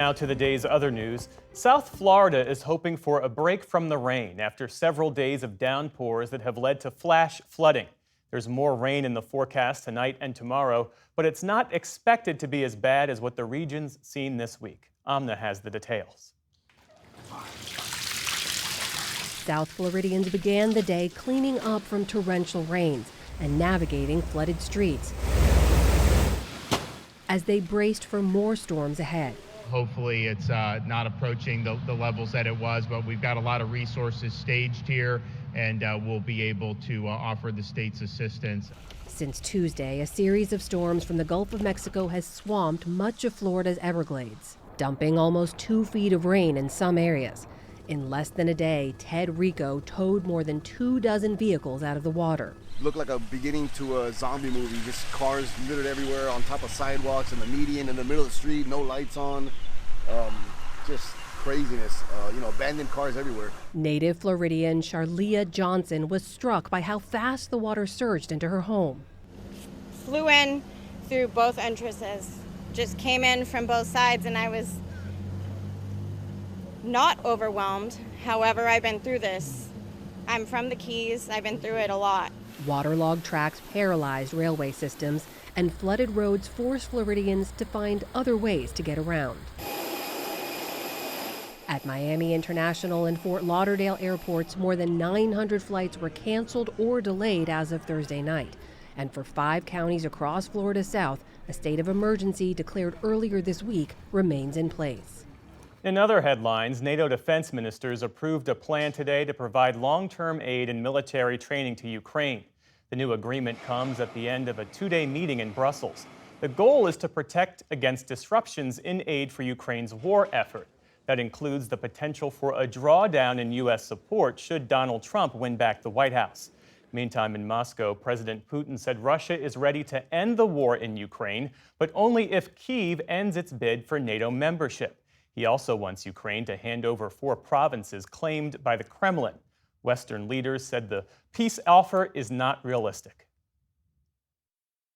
Now to the day's other news. South Florida is hoping for a break from the rain after several days of downpours that have led to flash flooding. There's more rain in the forecast tonight and tomorrow, but it's not expected to be as bad as what the region's seen this week. Amna has the details. South Floridians began the day cleaning up from torrential rains and navigating flooded streets as they braced for more storms ahead. Hopefully it's not approaching the levels that it was, but we've got a lot of resources staged here, and we'll be able to offer the state's assistance. Since Tuesday, a series of storms from the Gulf of Mexico has swamped much of Florida's Everglades, dumping almost 2 feet of rain in some areas. In less than a day, Ted Rico towed more than 24 vehicles out of the water. Looked like a beginning to a zombie movie, just cars littered everywhere on top of sidewalks, in the median, in the middle of the street, no lights on, just craziness, abandoned cars everywhere. Native Floridian Charlia Johnson was struck by how fast the water surged into her home. Flew in through both entrances, just came in from both sides, and I was not overwhelmed. However, I've been through this. I'm from the Keys. I've been through it a lot. Waterlogged tracks paralyzed railway systems, and flooded roads forced Floridians to find other ways to get around. At Miami International and Fort Lauderdale airports, more than 900 flights were canceled or delayed as of Thursday night. And for 5 counties across Florida South, a state of emergency declared earlier this week remains in place. In other headlines, NATO defense ministers approved a plan today to provide long-term aid and military training to Ukraine. The new agreement comes at the end of a 2-day meeting in Brussels. The goal is to protect against disruptions in aid for Ukraine's war effort. That includes the potential for a drawdown in U.S. support should Donald Trump win back the White House. Meantime, in Moscow, President Putin said Russia is ready to end the war in Ukraine, but only if Kyiv ends its bid for NATO membership. He also wants Ukraine to hand over 4 provinces claimed by the Kremlin. Western leaders said the peace offer is not realistic.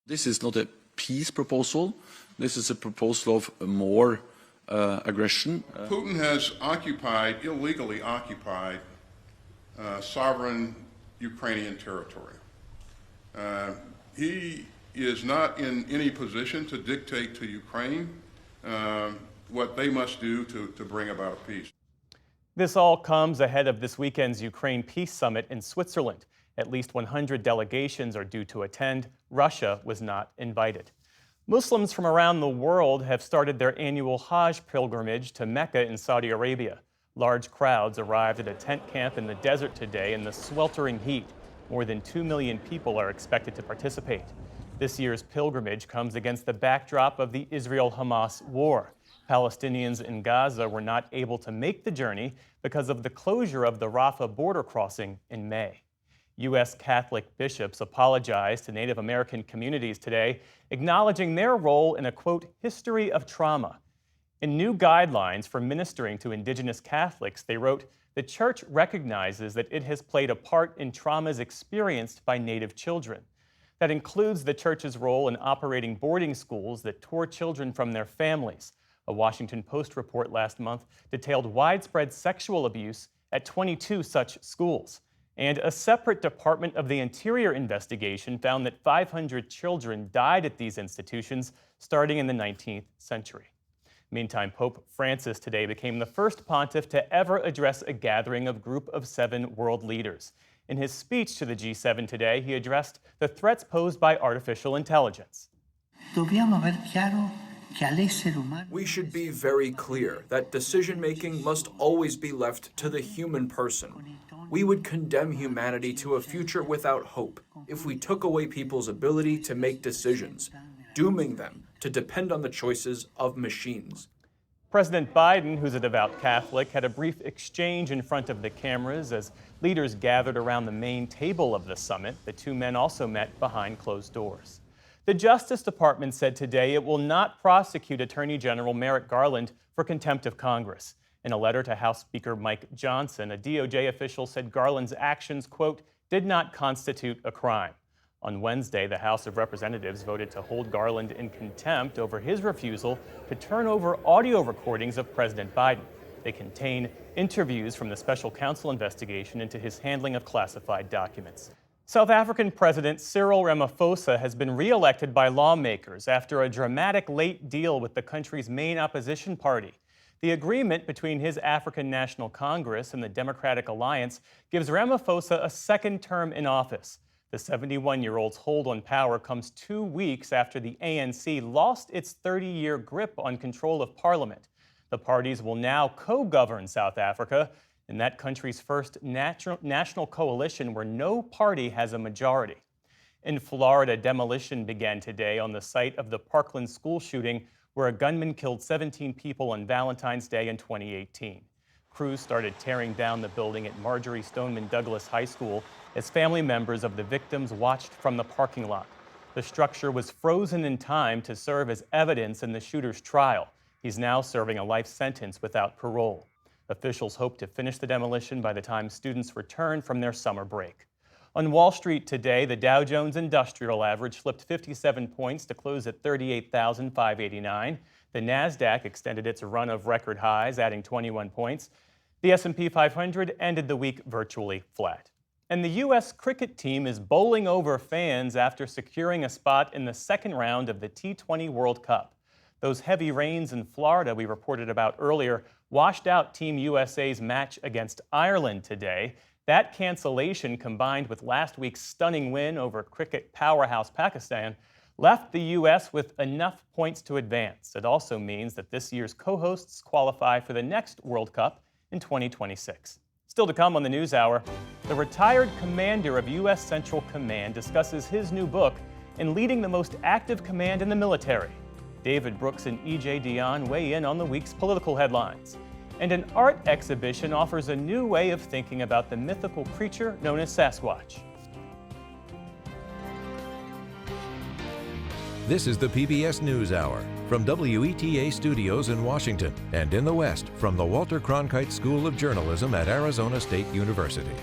This is not a peace proposal. This is a proposal of more aggression. Putin has illegally occupied sovereign Ukrainian territory. He is not in any position to dictate to Ukraine what they must do to bring about peace. This all comes ahead of this weekend's Ukraine Peace Summit in Switzerland. At least 100 delegations are due to attend. Russia was not invited. Muslims from around the world have started their annual Hajj pilgrimage to Mecca in Saudi Arabia. Large crowds arrived at a tent camp in the desert today in the sweltering heat. More than 2 million people are expected to participate. This year's pilgrimage comes against the backdrop of the Israel-Hamas war. Palestinians in Gaza were not able to make the journey because of the closure of the Rafah border crossing in May. U.S. Catholic bishops apologized to Native American communities today, acknowledging their role in a, quote, history of trauma. In new guidelines for ministering to Indigenous Catholics, they wrote, the Church recognizes that it has played a part in traumas experienced by Native children. That includes the Church's role in operating boarding schools that tore children from their families. A Washington Post report last month detailed widespread sexual abuse at 22 such schools. And a separate Department of the Interior investigation found that 500 children died at these institutions starting in the 19th century. Meantime, Pope Francis today became the first pontiff to ever address a gathering of Group of 7 world leaders. In his speech to the G7 today, he addressed the threats posed by artificial intelligence. We should be very clear that decision-making must always be left to the human person. We would condemn humanity to a future without hope if we took away people's ability to make decisions, dooming them to depend on the choices of machines. President Biden, who's a devout Catholic, had a brief exchange in front of the cameras as leaders gathered around the main table of the summit. The 2 men also met behind closed doors. The Justice Department said today it will not prosecute Attorney General Merrick Garland for contempt of Congress. In a letter to House Speaker Mike Johnson, a DOJ official said Garland's actions, quote, did not constitute a crime. On Wednesday, the House of Representatives voted to hold Garland in contempt over his refusal to turn over audio recordings of President Biden. They contain interviews from the special counsel investigation into his handling of classified documents. South African President Cyril Ramaphosa has been re-elected by lawmakers after a dramatic late deal with the country's main opposition party. The agreement between his African National Congress and the Democratic Alliance gives Ramaphosa a second term in office. The 71-year-old's hold on power comes 2 weeks after the ANC lost its 30-year grip on control of parliament. The parties will now co-govern South Africa, in that country's first national coalition where no party has a majority. In Florida, demolition began today on the site of the Parkland school shooting, where a gunman killed 17 people on Valentine's Day in 2018. Crews started tearing down the building at Marjorie Stoneman Douglas High School as family members of the victims watched from the parking lot. The structure was frozen in time to serve as evidence in the shooter's trial. He's now serving a life sentence without parole. Officials hope to finish the demolition by the time students return from their summer break. On Wall Street today, the Dow Jones Industrial Average slipped 57 points to close at 38,589. The Nasdaq extended its run of record highs, adding 21 points. The S&P 500 ended the week virtually flat. And the U.S. cricket team is bowling over fans after securing a spot in the second round of the T20 World Cup. Those heavy rains in Florida we reported about earlier washed out Team USA's match against Ireland today. That cancellation, combined with last week's stunning win over cricket powerhouse Pakistan, left the U.S. with enough points to advance. It also means that this year's co-hosts qualify for the next World Cup in 2026. Still to come on the NewsHour, the retired commander of U.S. Central Command discusses his new book in leading the most active command in the military. David Brooks and E.J. Dionne weigh in on the week's political headlines. And an art exhibition offers a new way of thinking about the mythical creature known as Sasquatch. This is the PBS NewsHour from WETA Studios in Washington and in the West from the Walter Cronkite School of Journalism at Arizona State University.